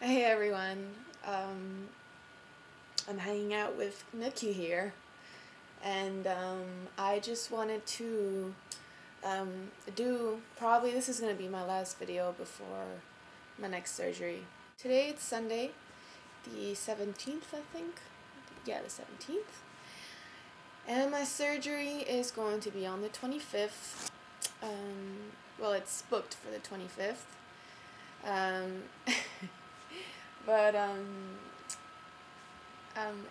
Hey everyone, I'm hanging out with Nikki here, and I just wanted to probably this is going to be my last video before my next surgery. Today it's Sunday, the 17th, I think. Yeah, the 17th. And my surgery is going to be on the 25th. Well, it's booked for the 25th. But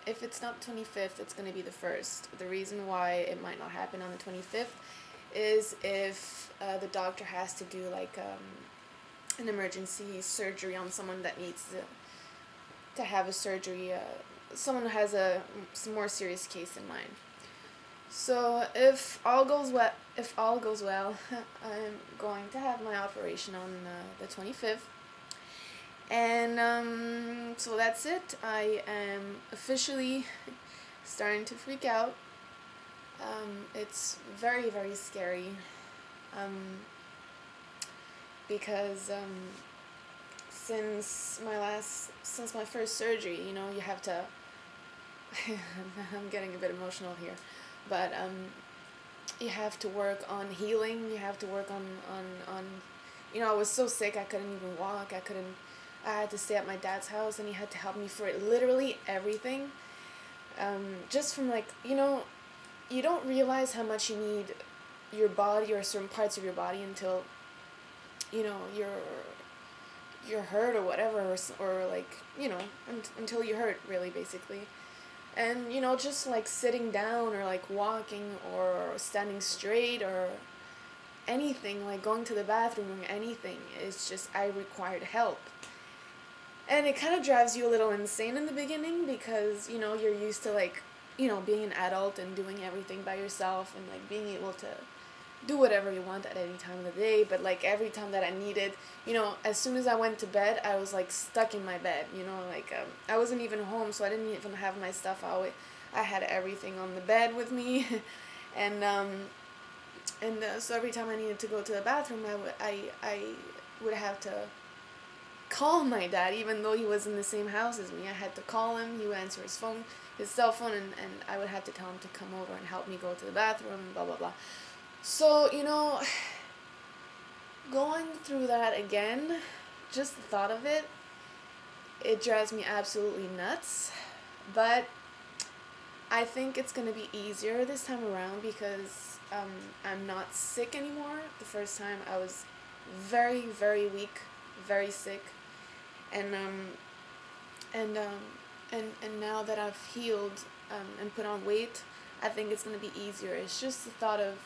if it's not 25th, it's going to be the 1st. The reason why it might not happen on the 25th is if the doctor has to do like an emergency surgery on someone that needs to have a surgery. Someone who has some more serious case in mind. So if all goes well, I'm going to have my operation on the 25th. And so that's it. I am officially starting to freak out. It's very, very scary. Because since my first surgery, you know, you have to I'm getting a bit emotional here, but you have to work on healing. You have to work on you know, I was so sick I couldn't even walk. I had to stay at my dad's house, and he had to help me for literally everything. Just from, like, you know, you don't realize how much you need your body or certain parts of your body until, you know, you're hurt or whatever, or like, you know, until you hurt, really, basically. And, you know, just like sitting down or like walking or standing straight or anything, like going to the bathroom or anything, is just, I required help. And it kind of drives you a little insane in the beginning because, you know, you're used to, like, you know, being an adult and doing everything by yourself and, like, being able to do whatever you want at any time of the day. But, like, every time that I needed, you know, as soon as I went to bed, I was, like, stuck in my bed, you know, like, I wasn't even home, so I didn't even have my stuff out. I had everything on the bed with me. and so every time I needed to go to the bathroom, I would have to call my dad, even though he was in the same house as me. I had to call him. He would answer his cell phone, and I would have to tell him to come over and help me go to the bathroom, blah blah blah. So, you know, going through that again, just the thought of it, it drives me absolutely nuts. But I think it's gonna be easier this time around because I'm not sick anymore. The first time I was very, very weak, very sick. And now that I've healed and put on weight, I think it's going to be easier. It's just the thought of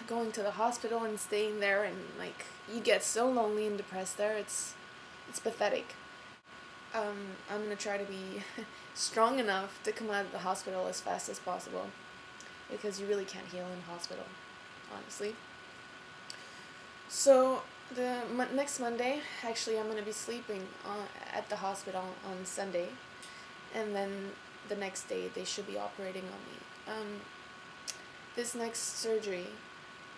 going to the hospital and staying there, and, like, you get so lonely and depressed there. It's pathetic. I'm going to try to be strong enough to come out of the hospital as fast as possible, because you really can't heal in a hospital, honestly. So next Monday, actually, I'm going to be sleeping at the hospital on Sunday, and then the next day they should be operating on me. This next surgery,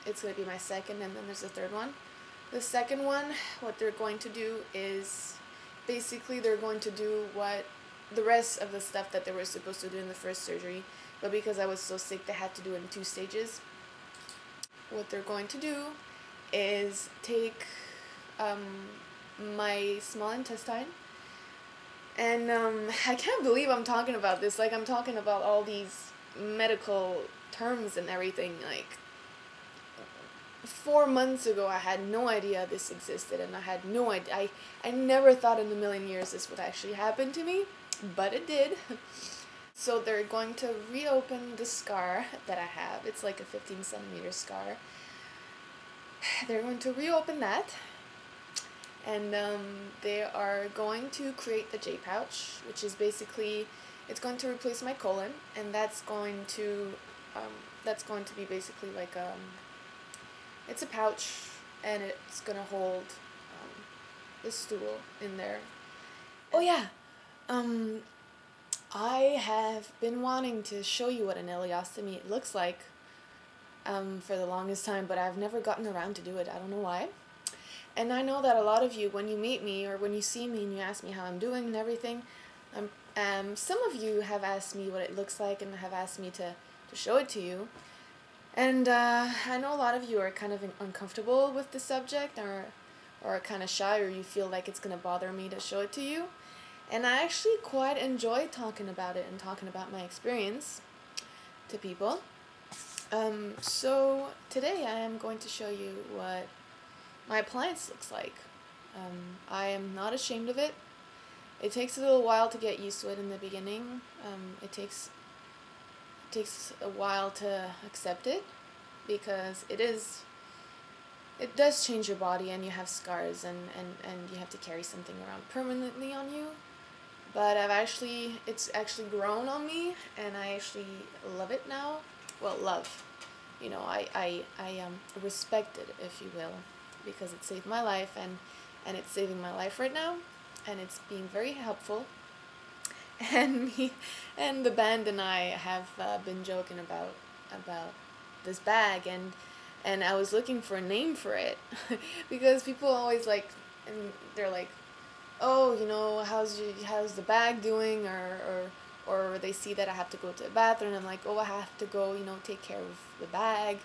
it's going to be my second, and then there's a third one. The second one, what they're going to do is, basically they're going to do what the rest of the stuff that they were supposed to do in the first surgery, but because I was so sick, they had to do it in 2 stages. What they're going to do is take my small intestine, and I can't believe I'm talking about this. Like, I'm talking about all these medical terms and everything. Like, 4 months ago, I had no idea this existed, and I had no idea. I never thought in a million years this would actually happen to me, but it did. So they're going to reopen the scar that I have. It's like a 15-centimeter scar. They're going to reopen that, and they are going to create the J pouch, which is basically, it's going to replace my colon, and that's going to be basically like it's a pouch, and it's gonna hold the stool in there. Oh yeah, I have been wanting to show you what an ileostomy looks like for the longest time, but I've never gotten around to do it. I don't know why. And I know that a lot of you, when you meet me or when you see me and you ask me how I'm doing and everything, some of you have asked me what it looks like and have asked me to show it to you. And I know a lot of you are kind of uncomfortable with the subject, or kind of shy, or you feel like it's going to bother me to show it to you. And I actually quite enjoy talking about it and talking about my experience to people. So today I am going to show you what my appliance looks like. I am not ashamed of it. It takes a little while to get used to it in the beginning. It takes a while to accept it, because it does change your body, and you have scars, and you have to carry something around permanently on you. But it's actually grown on me, and I actually love it now. Well, love. You know, I respect it, if you will, because it saved my life, and it's saving my life right now, and it's being very helpful. And me and the band and I have been joking about this bag, and I was looking for a name for it because people always and they're like, oh, you know, how's the bag doing, or they see that I have to go to the bathroom, and I'm like, oh, I have to go, you know, take care of the bag.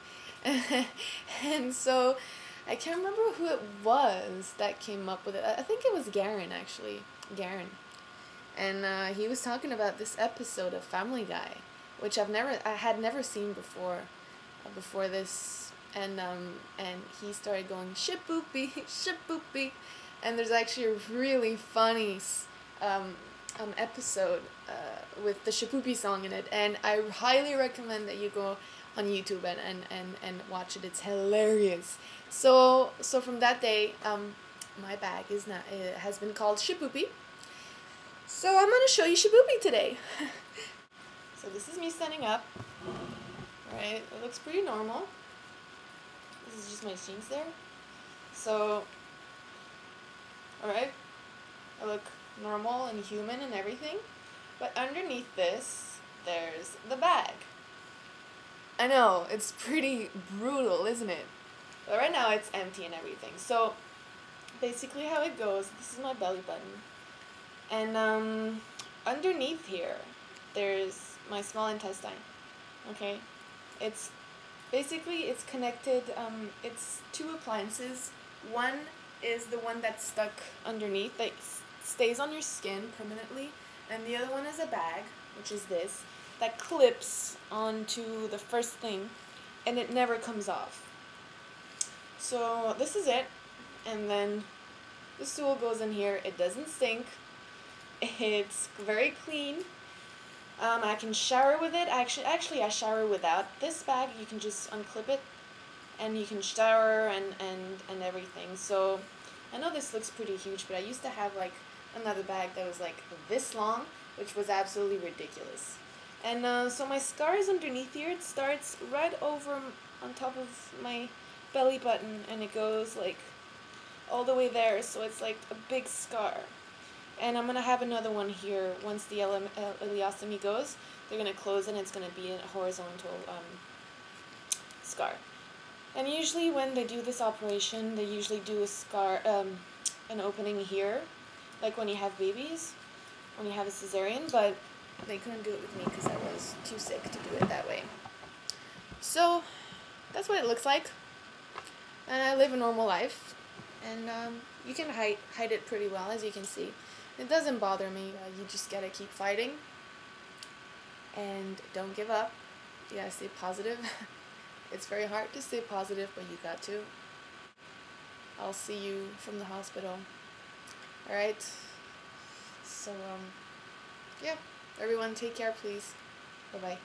And so I can't remember who it was that came up with it. I think it was Garen, actually. Garen. And he was talking about this episode of Family Guy, which I had never seen before this, and he started going shipoopy, shipoopy, and there's actually a really funny episode with the shipoopy song in it, and I highly recommend that you go on YouTube and watch it. It's hilarious. So from that day, my bag has been called shipoopy. So I'm going to show you shipoopy today. So this is me standing up. Right, it looks pretty normal. This is just my jeans there. So, alright, I look normal and human and everything. But underneath this, there's the bag. I know, it's pretty brutal, isn't it? But right now it's empty and everything. So, basically how it goes, this is my belly button. And underneath here, there's my small intestine. Okay? It's connected, it's two appliances. One is the one that's stuck underneath, that stays on your skin permanently. And the other one is a bag, which is this, that clips onto the first thing, and it never comes off. So this is it. And then the stool goes in here. It doesn't stink. It's very clean. I can shower with it. Actually, I shower without this bag. You can just unclip it, and you can shower and everything. So I know this looks pretty huge, but I used to have like another bag that was like this long, which was absolutely ridiculous. And so my scar is underneath here. It starts right over on top of my belly button, and it goes like all the way there. So it's like a big scar. And I'm going to have another one here once the ileostomy goes. They're going to close it, and it's going to be a horizontal scar. And usually when they do this operation, they usually do a scar, an opening here, like when you have babies, when you have a cesarean, but they couldn't do it with me because I was too sick to do it that way. So that's what it looks like. And I live a normal life, and you can hide it pretty well, as you can see. It doesn't bother me. You just gotta keep fighting, and don't give up. You gotta stay positive. It's very hard to stay positive, but you got to. I'll see you from the hospital. Alright? So, yeah. Everyone take care, please. Bye-bye.